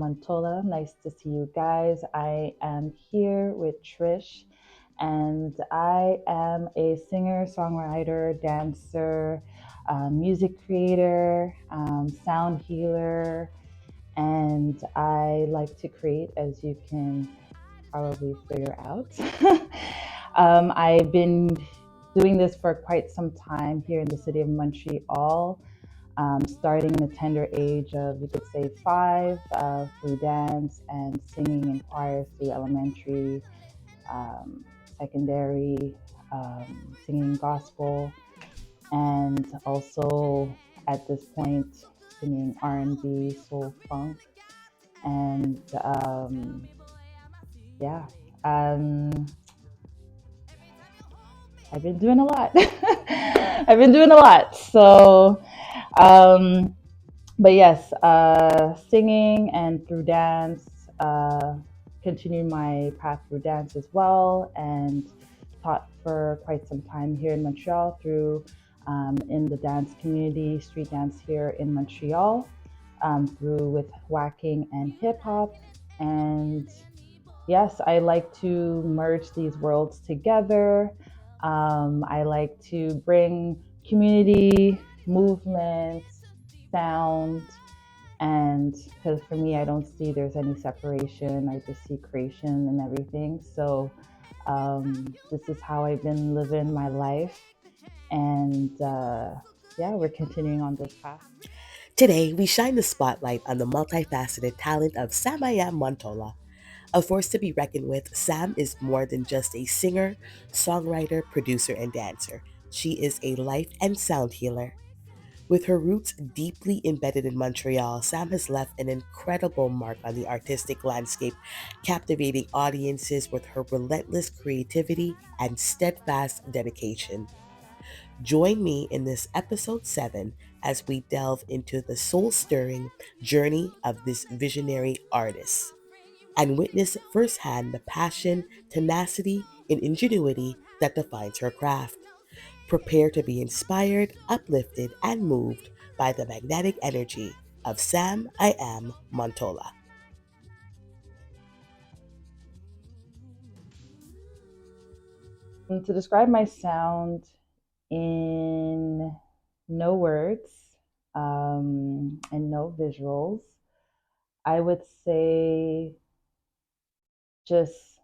MONTOLLA. Nice to see you guys. I am here with Trish, and I am a singer, songwriter, dancer, music creator, sound healer, and I like to create, as you can probably figure out. I've been doing this for quite some time here in the city of Montreal, starting in the tender age of, you could say, 5, through dance and singing in choirs through elementary, um, secondary, singing gospel, and also at this point singing R&B, soul, funk, and yeah, um, I've been doing a lot. I've been doing a lot. So, um, but yes, singing and through dance, continued my path through dance as well, and taught for quite some time here in Montreal through in the dance community, street dance here in Montreal, through with whacking and hip hop. And yes, I like to merge these worlds together. I like to bring community, movement, sound, and because for me, I don't see there's any separation. I just see creation and everything. So this is how I've been living my life. And yeah, we're continuing on this path. Today, we shine the spotlight on the multifaceted talent of Samaya Montola. A force to be reckoned with, Sam is more than just a singer, songwriter, producer, and dancer. She is a life and sound healer. With her roots deeply embedded in Montreal, Sam has left an incredible mark on the artistic landscape, captivating audiences with her relentless creativity and steadfast dedication. Join me in this episode 7 as we delve into the soul stirring journey of this visionary artist and witness firsthand the passion, tenacity, and ingenuity that defines her craft. Prepare to be inspired, uplifted, and moved by the magnetic energy of Sam I Am Montola. To describe my sound in no words and no visuals, I would say just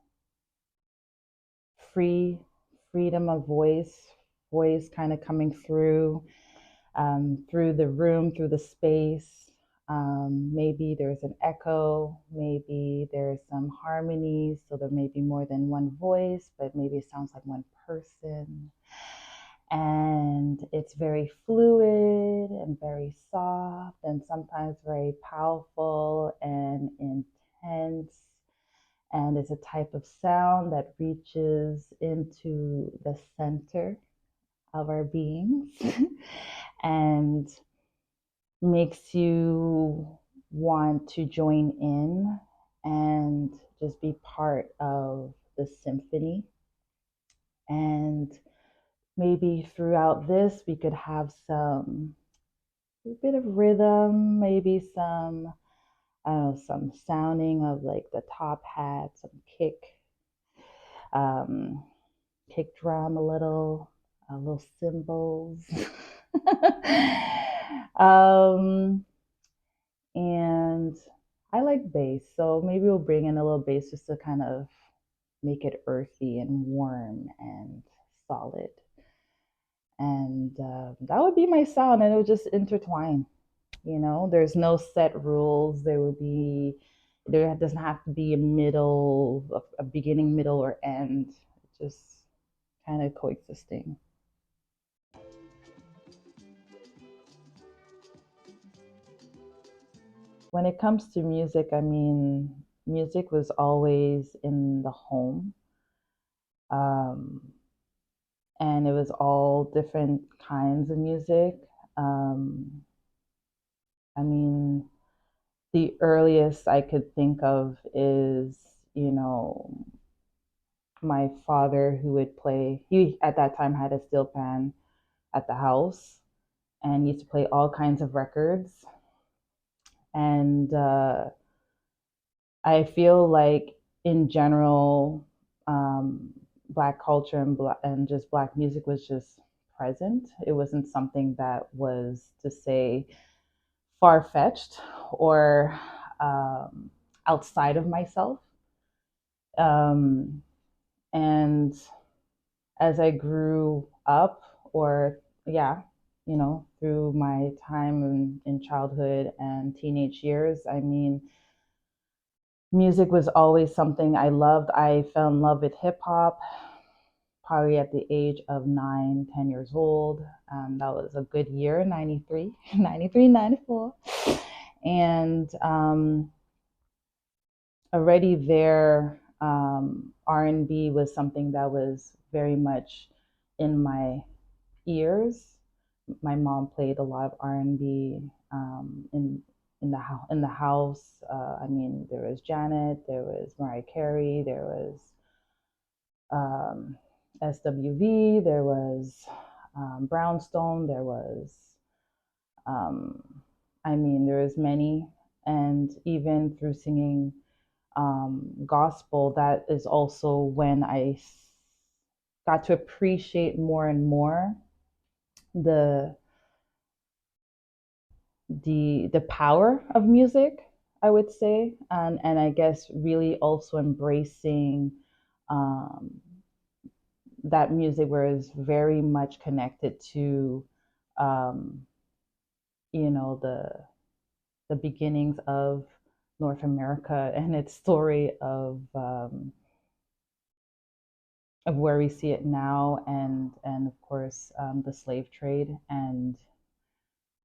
free freedom of voice kind of coming through the room, through the space. Maybe there's an echo, maybe there's some harmonies, so there may be more than one voice, but maybe it sounds like one person. And it's very fluid and very soft, and sometimes very powerful and intense. And it's a type of sound that reaches into the center of our beings and makes you want to join in and just be part of the symphony. And maybe throughout this, we could have a bit of rhythm, maybe some, I don't know, some sounding of like the top hat, some um, kick drum a little cymbals. um, and I like bass, so maybe we'll bring in a little bass just to kind of make it earthy and warm and solid. And that would be my sound, and it would just intertwine. There's no set rules. There doesn't have to be a middle, a beginning, middle, or end. Just kind of coexisting. When it comes to music, I mean, music was always in the home. Um, and it was all different kinds of music. Um, I mean, the earliest I could think of is, you know, my father who would play, he at that time had a steel pan at the house, and he used to play all kinds of records. And I feel like in general, um, Black culture and just Black music was just present. It wasn't something that was, to say, far fetched or um, outside of myself. Um, and as I grew up, or yeah, through my time in childhood and teenage years, I mean, music was always something I loved. I fell in love with hip hop probably at the age of 9, 10 years old. That was a good year, 93, 93, 94. And already there, R&B was something that was very much in my ears. My mom played a lot of R&B in the house. I mean, there was Janet, there was Mariah Carey, there was um, SWV, there was Brownstone, there was, um, I mean, there was many, and even through singing gospel, that is also when I got to appreciate more and more the the power of music, I would say, and I guess really also embracing um, that music where it's very much connected to um, the beginnings of North America and its story of where we see it now, and of course the slave trade, and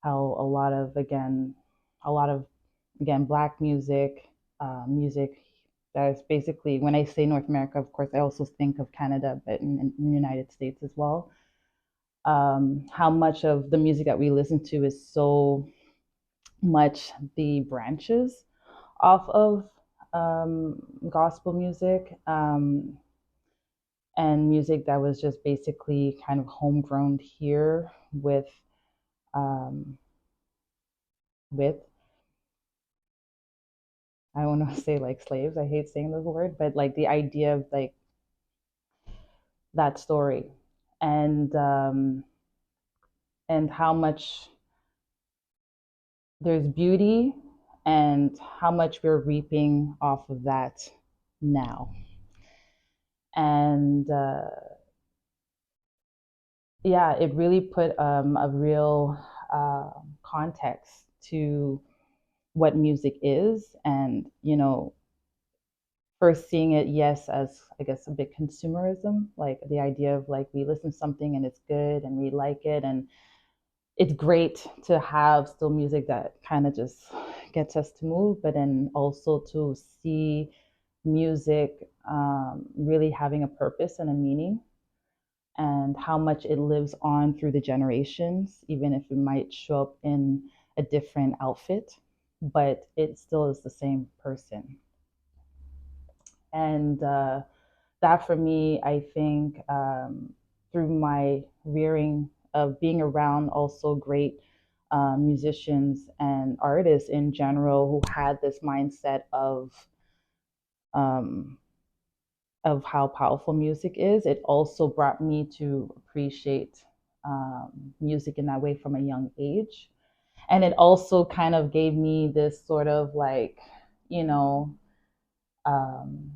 how a lot of again Black music, music that is basically, when I say North America, of course I also think of Canada, but in the United States as well. How much of the music that we listen to is so much the branches off of gospel music, and music that was just basically kind of homegrown here um, with I don't want to say like slaves. I hate saying this word, but like the idea of like that story, and um, and how much there's beauty, and how much we're reaping off of that now. And yeah, it really put a real context to what music is, and first seeing it, yes, as I guess a bit consumerism, like the idea of like we listen to something and it's good and we like it, and it's great to have still music that kind of just gets us to move, but then also to see music really having a purpose and a meaning, and how much it lives on through the generations, even if it might show up in a different outfit, but it still is the same person. And that for me, I think through my rearing of being around also great musicians and artists in general who had this mindset um, of how powerful music is, it also brought me to appreciate music in that way from a young age. And it also kind of gave me this sort of like, you know, um,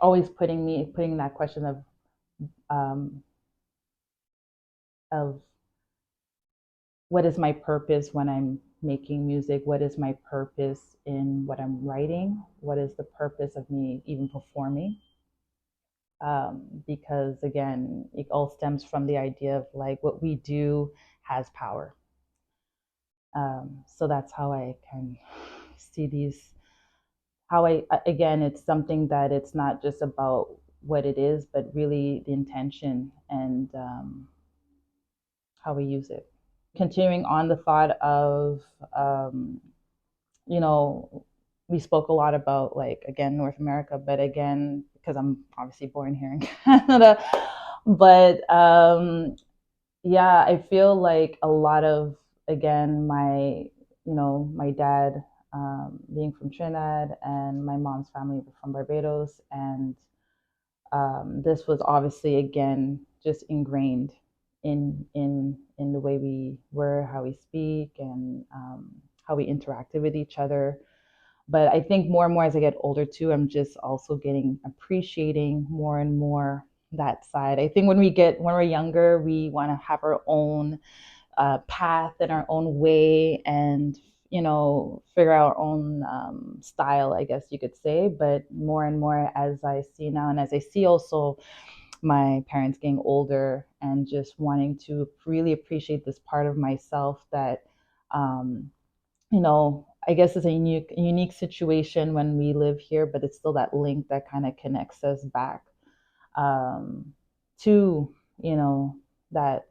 always putting that question um, of what is my purpose when I'm making music? What is my purpose in what I'm writing? What is the purpose of me even performing? Because again, it all stems from the idea of like what we do has power. So that's how I can see these. How I again, it's something that it's not just about what it is, but really the intention and how we use it. Continuing on the thought of you know, we spoke a lot about like again North America, but again because I'm obviously born here in Canada, but yeah, I feel like a lot of again my my dad. being from Trinidad, and my mom's family were from Barbados, and this was obviously again just ingrained in the way we were, how we speak, and how we interacted with each other. But I think more and more as I get older too, I'm just also getting appreciating more and more that side. I think when we're younger, we want to have our own path and our own way, and figure out our own style, I guess you could say. But more and more as I see now, and as I see also my parents getting older, and just wanting to really appreciate this part of myself that um, I guess it's a unique situation when we live here, but it's still that link that kind of connects us back um, to that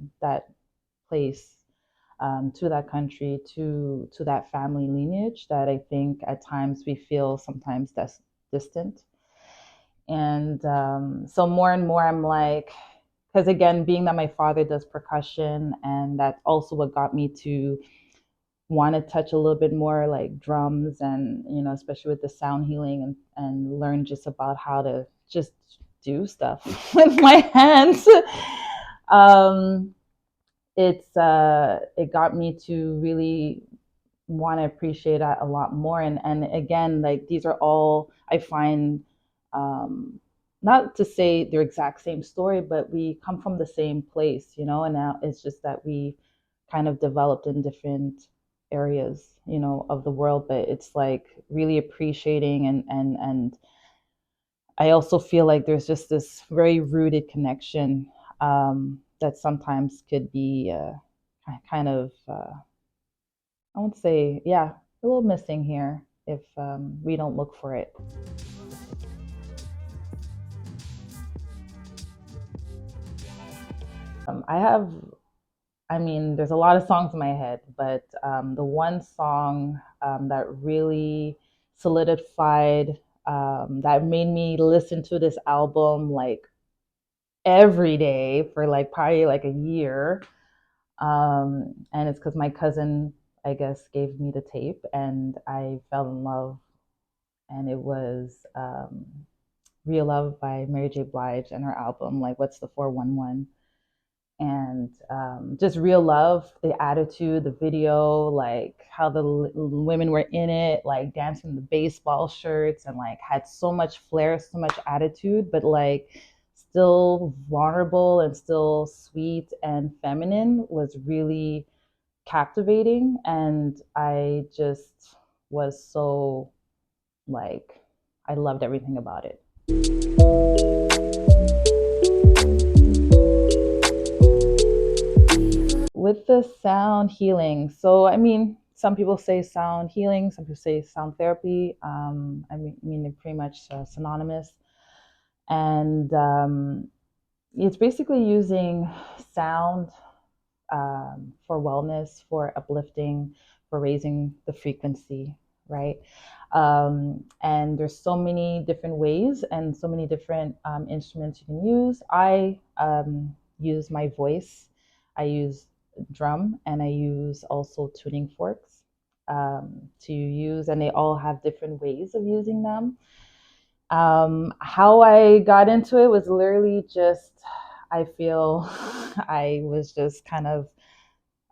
place, to that country, to that family lineage that I think at times we feel sometimes that's distant. And so more and more, I'm like, because again, being that my father does percussion, and that's also what got me to want to touch a little bit more like drums, and especially with the sound healing, and learn just about how to just do stuff with my hands. um, it got me to really want to appreciate that a lot more. And again, like these are all I find, um not to say they're exact same story, but we come from the same place, and now it's just that we kind of developed in different areas, of the world. But it's like really appreciating, and I also feel like there's just this very rooted connection, that sometimes could be kind of I would say, yeah, a little missing here if we don't look for it. I have, I mean, there's a lot of songs in my head, but the one song that really solidified, that made me listen to this album like every day for like probably like a year. And it's because my cousin, I guess, gave me the tape, and I fell in love. And it was Real Love by Mary J. Blige, and her album, like What's the 411. And just Real Love, the attitude, the video, like how the women were in it, like dancing in the baseball shirts, and like had so much flair, so much attitude, but like still vulnerable and still sweet and feminine, was really captivating. And I just was so like, I loved everything about it. With the sound healing, so I mean, some people say sound healing, some people say sound therapy. I mean, they're pretty much synonymous. And it's basically using sound, for wellness, for uplifting, for raising the frequency, right? And there's so many different ways and so many different instruments you can use. I use my voice. I use drum, and I use also tuning forks to use, and they all have different ways of using them. How I got into it was literally just, I feel I was just kind of,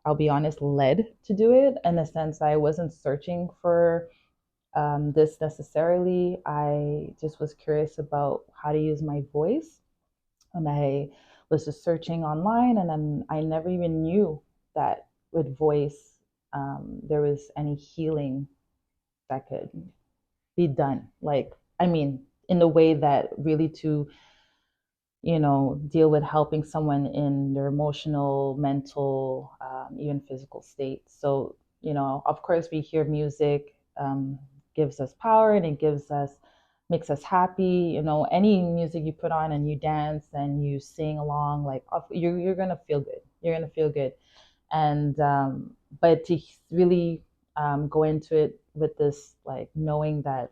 I'll be honest, led to do it, in the sense I wasn't searching for this necessarily. I just was curious about how to use my voice, and I was just searching online, and then I never even knew that with voice there was any healing that could be done. Like, I mean, in the way that really to deal with helping someone in their emotional, mental, even physical state. So, of course, we hear music gives us power, and it makes us happy. Any music you put on and you dance and you sing along, like you're gonna feel good. You're gonna feel good. And but to really go into it with this, like knowing that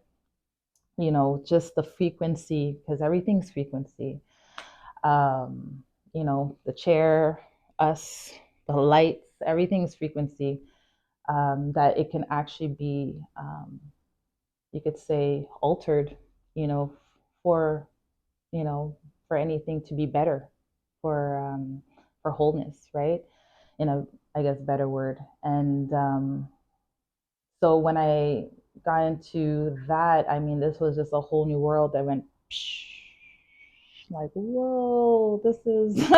just the frequency, because everything's frequency, um, the chair, us, the lights, everything's frequency. that it can actually be, you could say, altered, you know, for, you know, for anything to be better, for for wholeness, right? In a, I guess, better word. And so when I got into that, I mean, this was just a whole new world that went psh, like, whoa, this is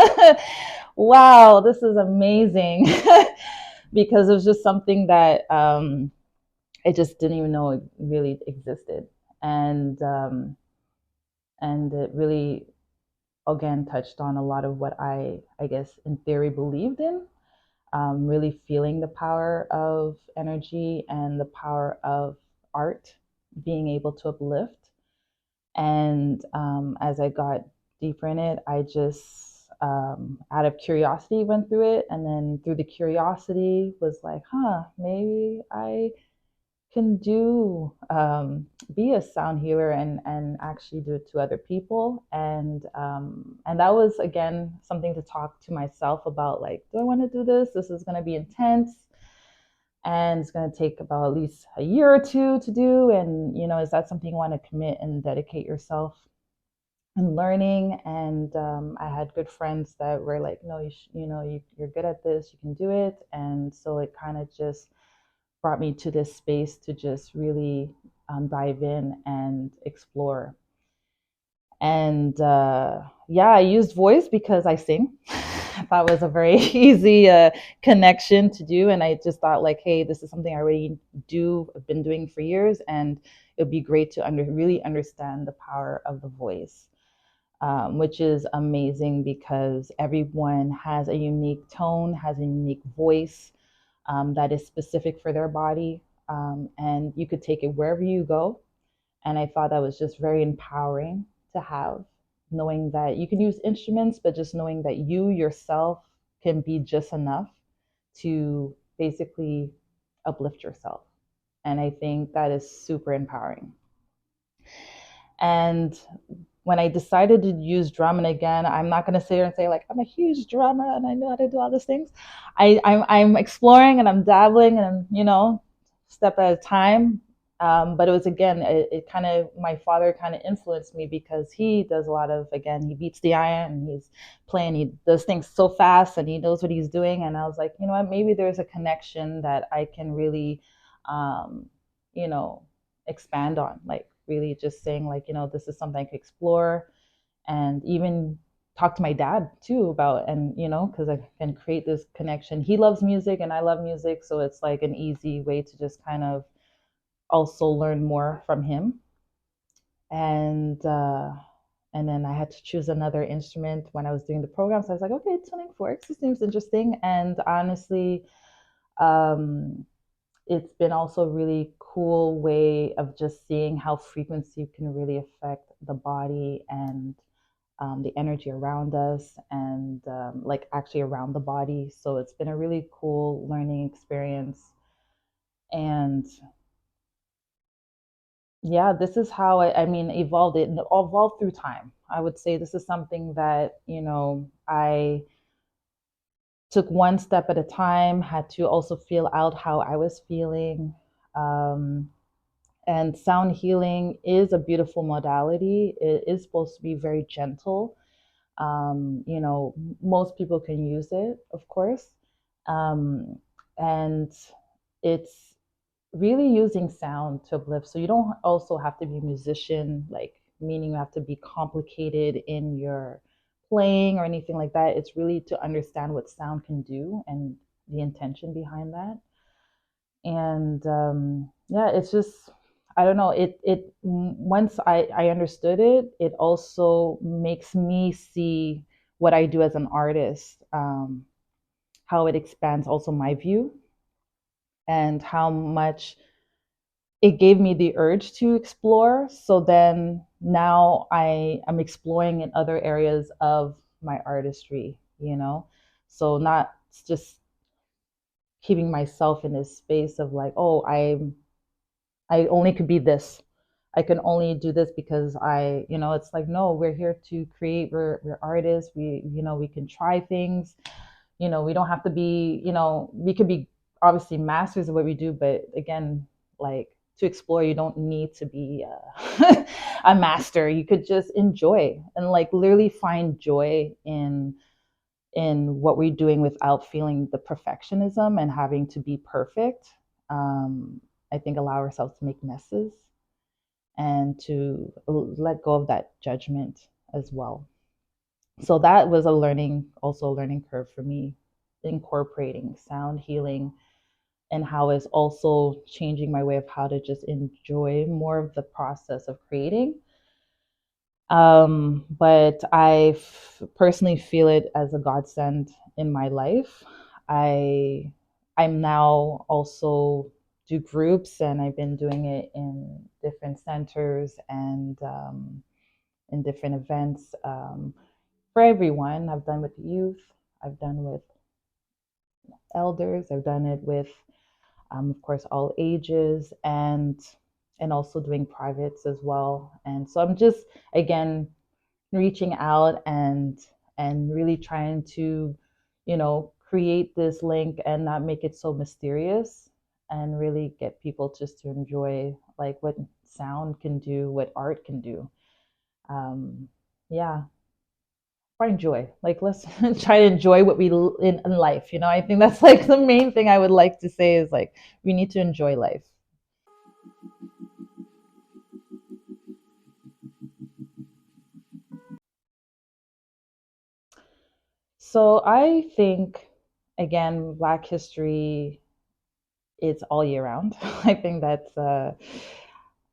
wow, this is amazing. Because it was just something that I just didn't even know it really existed. And and it really, again, touched on a lot of what I guess in theory believed in, really feeling the power of energy and the power of art being able to uplift. And as I got deeper in it, I just, out of curiosity, went through it. And then through the curiosity, was like, huh, maybe I can do, be a sound healer and actually do it to other people. And that was, again, something to talk to myself about, like, do I want to do this? This is going to be intense, and it's going to take about at least a year or two to do. And is that something you want to commit and dedicate yourself and learning? And I had good friends that were like, no, you're good at this, you can do it. And so it kind of just brought me to this space to just really dive in and explore. And yeah, I used voice because I sing. I thought it was a very easy connection to do. And I just thought, like, hey, this is something I already do, I've been doing for years. And it would be great to really understand the power of the voice, which is amazing because everyone has a unique tone, has a unique voice, that is specific for their body. And you could take it wherever you go. And I thought that was just very empowering to have, knowing that you can use instruments, but just knowing that you yourself can be just enough to basically uplift yourself. And I think that is super empowering. And when I decided to use drum, and again, I'm not going to sit here and say, like, I'm a huge drummer and I know how to do all these things. I'm exploring and I'm dabbling, and I'm, step at a time. But it was, again, it kind of, my father kind of influenced me because he does a lot of, again, he beats the iron and he's playing, he does things so fast and he knows what he's doing. And I was like, you know what, maybe there's a connection that I can really, um, you know, expand on, like really just saying, like, this is something I could explore, and even talk to my dad too about. And because I can create this connection, he loves music and I love music, so it's like an easy way to just kind of also learn more from him. And uh and then I had to choose another instrument when I was doing the program, so I was like, okay, tuning forks, this seems interesting. And honestly, um it's been also a really cool way of just seeing how frequency can really affect the body and, the energy around us, and like actually around the body. So it's been a really cool learning experience. And yeah, this is how I mean, evolved it and evolved through time. I would say this is something that, I took one step at a time, had to also feel out how I was feeling. Um, And sound healing is a beautiful modality. It is supposed to be very gentle. Most people can use it, of course. And it's really using sound to uplift. So you don't also have to be a musician, like, meaning you have to be complicated in your playing or anything like that. It's really to understand what sound can do and the intention behind that. And yeah, it's just, I don't know, it once I understood it, it also makes me see what I do as an artist, how it expands also my view, and how much it gave me the urge to explore. So then now I am exploring in other areas of my artistry, so not just keeping myself in this space of, like, oh, I only could be this. I can only do this because it's like, no, we're here to create. We're artists. We can try things. We don't have to be, we could be obviously masters of what we do, but again, like to explore, you don't need to be a master. You could just enjoy and like literally find joy in what we're doing without feeling the perfectionism and having to be perfect. I think allow ourselves to make messes and to let go of that judgment as well. So that was a learning, also a learning curve for me, incorporating sound healing and how it's also changing my way of how to just enjoy more of the process of creating. But personally feel it as a godsend in my life. I I'm now also do groups, and I've been doing it in different centers and in different events for everyone. I've done with youth, I've done with elders, I've done it with, of course, all ages, and also doing privates as well. And so I'm just again reaching out and really trying to, create this link and not make it so mysterious, and really get people just to enjoy like what sound can do, what art can do. Yeah, find joy. Like let's try to enjoy what in life. I think that's like the main thing I would like to say is like we need to enjoy life. So I think again, Black history, it's all year round. I think that's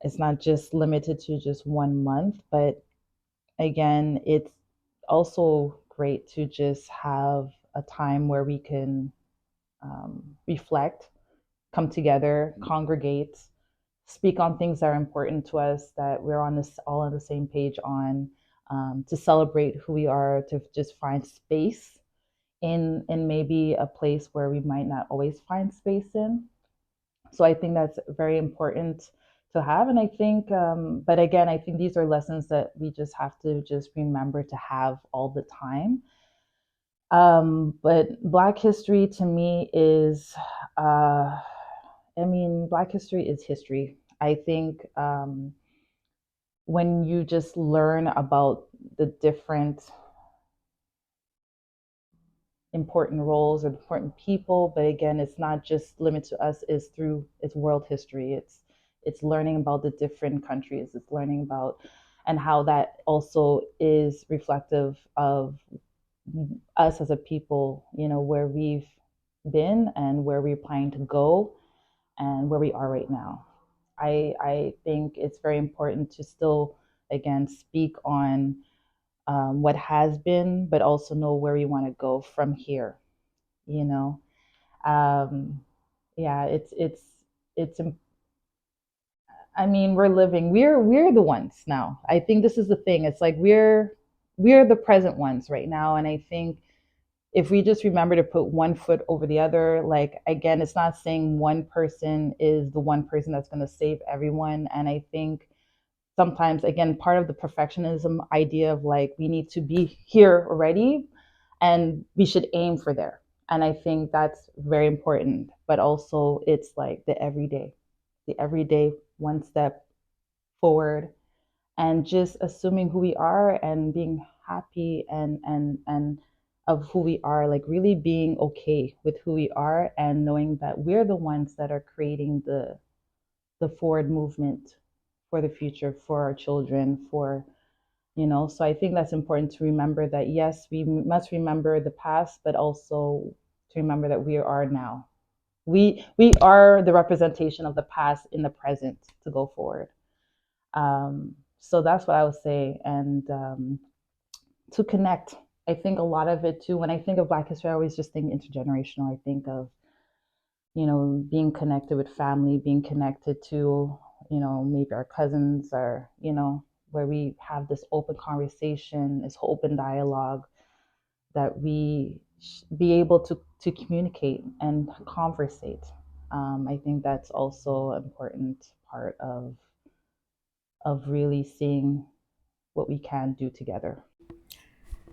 it's not just limited to just one month, but again, it's also great to just have a time where we can reflect, come together, congregate, speak on things that are important to us, that we're on this all on the same page on, to celebrate who we are, to just find space in maybe a place where we might not always find space in. So I think that's very important to have. And I think, but again, I think these are lessons that we just have to just remember to have all the time. But Black history to me is, I mean, Black history is history. I think when you just learn about the different important roles or important people, but again, it's not just limited to us, it's world history. It's learning about the different countries, it's learning about, and how that also is reflective of us as a people, where we've been and where we're planning to go and where we are right now. I think it's very important to still again speak on what has been, but also know where we want to go from here. You know, um, yeah, it's. I mean, we're living. We're the ones now. I think this is the thing. It's like we're the present ones right now, and I think if we just remember to put one foot over the other, like again, it's not saying one person is the one person that's going to save everyone, and I think sometimes again part of the perfectionism idea of like we need to be here already and we should aim for there, and I think that's very important, but also it's like the everyday one step forward, and just assuming who we are and being happy and of who we are, like really being okay with who we are and knowing that we're the ones that are creating the forward movement for the future, for our children, so I think that's important to remember that yes, we must remember the past, but also to remember that we are now. We are the representation of the past in the present to go forward. So that's what I would say. And to connect, I think a lot of it too. When I think of Black history, I always just think intergenerational. I think of being connected with family, being connected to maybe our cousins, or where we have this open conversation, this open dialogue, that we be able to communicate and conversate. I think that's also an important part of really seeing what we can do together.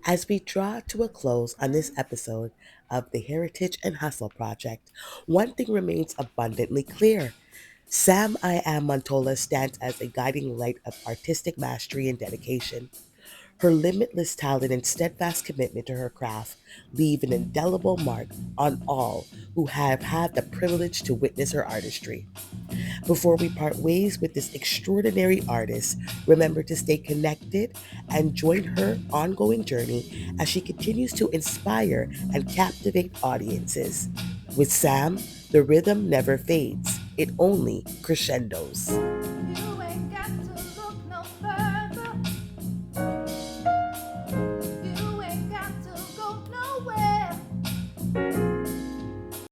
As we draw to a close on this episode of the Heritage and Hustle Project, one thing remains abundantly clear. Sam I Am Montola stands as a guiding light of artistic mastery and dedication. Her limitless talent and steadfast commitment to her craft leave an indelible mark on all who have had the privilege to witness her artistry. Before we part ways with this extraordinary artist, remember to stay connected and join her ongoing journey as she continues to inspire and captivate audiences. With Sam, the rhythm never fades, it only crescendos.